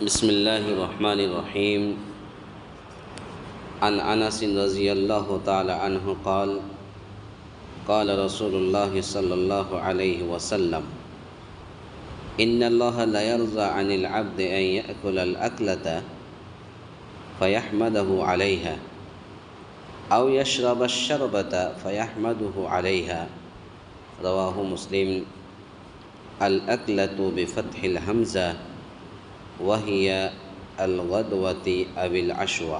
بسم اللہ الرحمن الرحیم عن انس رضی اللہ تعالی عنہ قال قال رسول اللہ صلی اللہ علیہ وسلم ان اللہ لا يرضى عن العبد ان يأكل الأكلة فيحمده عليها او يشرب الشربة فيحمده عليها رواہ مسلم۔ الأكلة بفتح الحمزة وهي الغدوة أو العشوة۔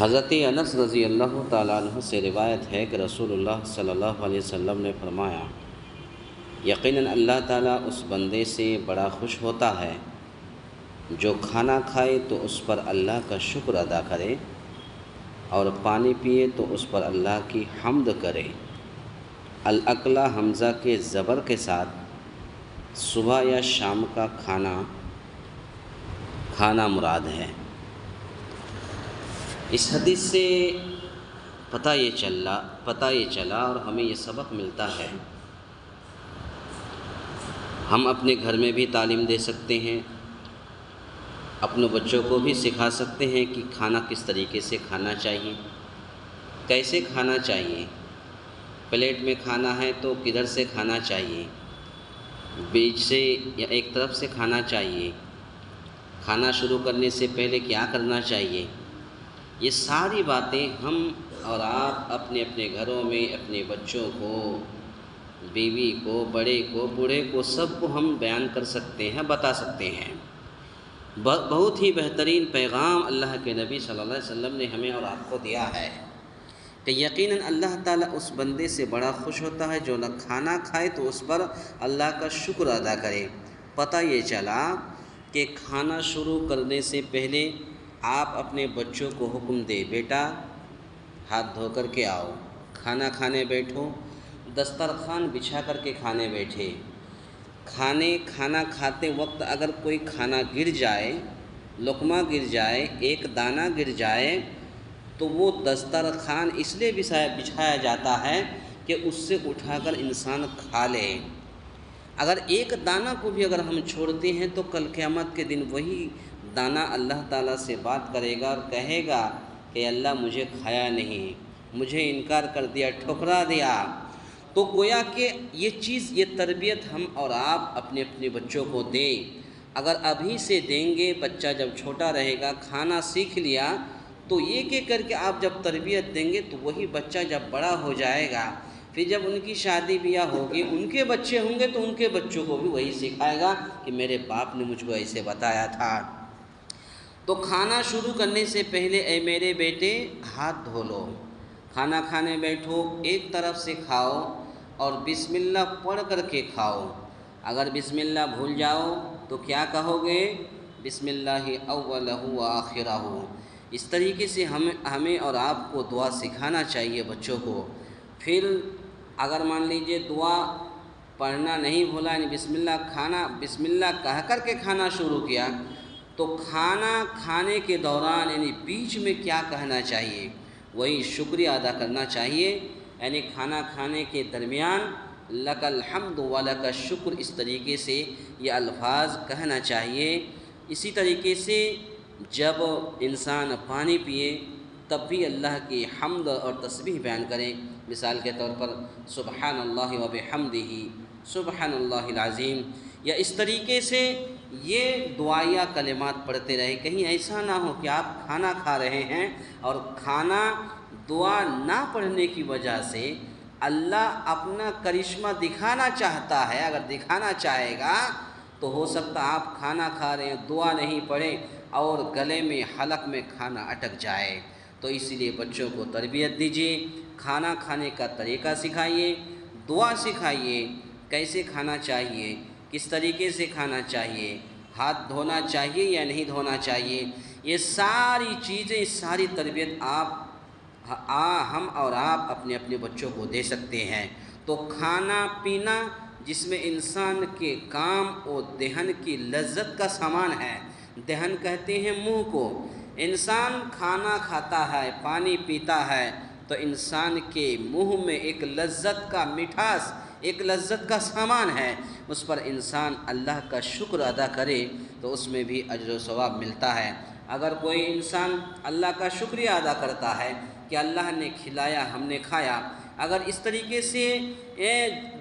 حضرت انس رضی اللہ تعالیٰ عنہ سے روایت ہے کہ رسول اللہ صلی اللہ علیہ وسلم نے فرمایا، یقیناً اللہ تعالیٰ اس بندے سے بڑا خوش ہوتا ہے جو کھانا کھائے تو اس پر اللہ کا شکر ادا کرے اور پانی پیے تو اس پر اللہ کی حمد کرے۔ الاکلہ حمزہ کے زبر کے ساتھ صبح یا شام کا کھانا مراد ہے۔ اس حدیث سے پتہ یہ چلا اور ہمیں یہ سبق ملتا ہے، ہم اپنے گھر میں بھی تعلیم دے سکتے ہیں، اپنے بچوں کو بھی سکھا سکتے ہیں کہ کھانا کس طریقے سے کھانا چاہیے، کیسے کھانا چاہیے، پلیٹ میں کھانا ہے تو کدھر سے کھانا چاہیے، بیچ سے یا ایک طرف سے کھانا چاہیے، کھانا شروع کرنے سے پہلے کیا کرنا چاہیے۔ یہ ساری باتیں ہم اور آپ اپنے اپنے گھروں میں اپنے بچوں کو، بیوی کو، بڑے کو، بوڑھے کو، سب کو ہم بیان کر سکتے ہیں، بتا سکتے ہیں۔ بہت ہی بہترین پیغام اللہ کے نبی صلی اللہ علیہ وسلم نے ہمیں اور آپ کو دیا ہے کہ یقیناً اللہ تعالیٰ اس بندے سے بڑا خوش ہوتا ہے جو نہ کھانا کھائے تو اس پر اللہ کا شکر ادا کرے۔ پتہ یہ چلا کہ کھانا شروع کرنے سے پہلے آپ اپنے بچوں کو حکم دے، بیٹا ہاتھ دھو کر کے آؤ، کھانا کھانے بیٹھو، دسترخوان بچھا کر کے کھانے بیٹھے۔ کھانا کھاتے وقت اگر کوئی کھانا گر جائے، لقمہ گر جائے، ایک دانہ گر جائے تو وہ دسترخوان اس لیے بچھایا جاتا ہے کہ اس سے اٹھا کر انسان کھا لے۔ اگر ایک دانہ کو بھی اگر ہم چھوڑتے ہیں تو کل قیامت کے دن وہی دانہ اللہ تعالیٰ سے بات کرے گا اور کہے گا کہ اللہ مجھے کھایا نہیں، مجھے انکار کر دیا، ٹھکرا دیا۔ تو گویا کہ یہ تربیت ہم اور آپ اپنے اپنے بچوں کو دیں۔ اگر ابھی سے دیں گے، بچہ جب چھوٹا رہے گا، کھانا سیکھ لیا تو یہ کر کے آپ جب تربیت دیں گے تو وہی بچہ جب بڑا ہو جائے گا، پھر جب ان کی شادی بیاہ ہوگی، ان کے بچے ہوں گے تو ان کے بچوں کو بھی وہی سکھائے گا کہ میرے باپ نے مجھ کو ایسے بتایا تھا۔ تو کھانا شروع کرنے سے پہلے اے میرے بیٹے ہاتھ دھو لو، کھانا کھانے بیٹھو، ایک طرف سے کھاؤ اور بسم اللہ پڑھ کر کے کھاؤ۔ اگر بسم اللہ بھول جاؤ تو کیا کہو گے؟ بسم اللہ اولہ و آخرہ۔ اس طریقے سے ہمیں اور آپ کو دعا سکھانا چاہیے بچوں کو۔ پھر اگر مان لیجئے دعا پڑھنا نہیں بھولا، یعنی بسم اللہ کہہ کر کے کھانا شروع کیا، تو کھانا کھانے کے دوران یعنی بیچ میں کیا کہنا چاہیے؟ وہی شکریہ ادا کرنا چاہیے، یعنی کھانا کھانے کے درمیان لک الحمد و لک الشکر، اس طریقے سے یہ الفاظ کہنا چاہیے۔ اسی طریقے سے جب انسان پانی پیے تب بھی اللہ کی حمد اور تسبیح بیان کریں۔ مثال کے طور پر سبحان اللہ و بحمدہ، سبحان اللہ العظیم، یا اس طریقے سے یہ دعائیہ کلمات پڑھتے رہے۔ کہیں ایسا نہ ہو کہ آپ کھانا کھا رہے ہیں اور کھانا دعا نہ پڑھنے کی وجہ سے اللہ اپنا کرشمہ دکھانا چاہتا ہے، اگر دکھانا چاہے گا تو ہو سکتا آپ کھانا کھا رہے ہیں، دعا نہیں پڑھیں اور گلے میں حلق میں کھانا اٹک جائے۔ تو اسی لیے بچوں کو تربیت دیجیے، کھانا کھانے کا طریقہ سکھائیے، دعا سکھائیے، کیسے کھانا چاہیے، کس طریقے سے کھانا چاہیے، ہاتھ دھونا چاہیے یا نہیں دھونا چاہیے، یہ ساری چیزیں، ساری تربیت ہم اور آپ اپنے اپنے بچوں کو دے سکتے ہیں۔ تو کھانا پینا جس میں انسان کے کام اور دہن کی لذت کا سامان ہے، دہن کہتے ہیں منہ کو، انسان کھانا کھاتا ہے، پانی پیتا ہے تو انسان کے منہ میں ایک لذت کا مٹھاس، ایک لذت کا سامان ہے، اس پر انسان اللہ کا شکر ادا کرے تو اس میں بھی اجر و ثواب ملتا ہے۔ اگر کوئی انسان اللہ کا شکریہ ادا کرتا ہے کہ اللہ نے کھلایا ہم نے کھایا، اگر اس طریقے سے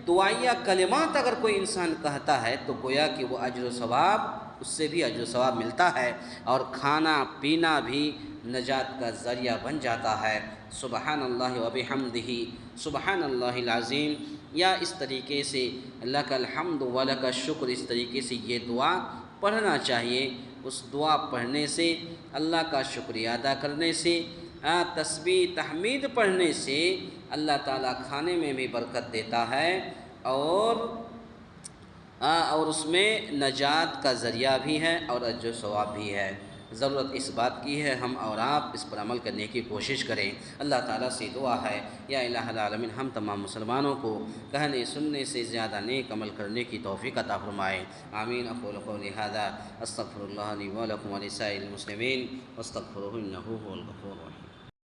دعائیہ کلمات اگر کوئی انسان کہتا ہے تو گویا کہ وہ اجر و ثواب، اس سے بھی اجر و ثواب ملتا ہے، اور کھانا پینا بھی نجات کا ذریعہ بن جاتا ہے۔ سبحان اللہ و بحمدہ سبحان اللہ العظیم، یا اس طریقے سے لک الحمد و لک الشکر، اس طریقے سے یہ دعا پڑھنا چاہیے۔ اس دعا پڑھنے سے، اللہ کا شکریہ ادا کرنے سے، تسبیح تحمید پڑھنے سے اللہ تعالیٰ کھانے میں بھی برکت دیتا ہے، اور اس میں نجات کا ذریعہ بھی ہے اور اجر و ثواب بھی ہے۔ ضرورت اس بات کی ہے ہم اور آپ اس پر عمل کرنے کی کوشش کریں۔ اللہ تعالیٰ سے دعا ہے یا الہ العالمین ہم تمام مسلمانوں کو کہنے سننے سے زیادہ نیک عمل کرنے کی توفیق عطا فرمائے۔ آمین۔ اقول قولی ھذا استغفر اللہ لی ولکم ولسائر المسلمین واستغفروہ انہ هو الغفور الرحیم۔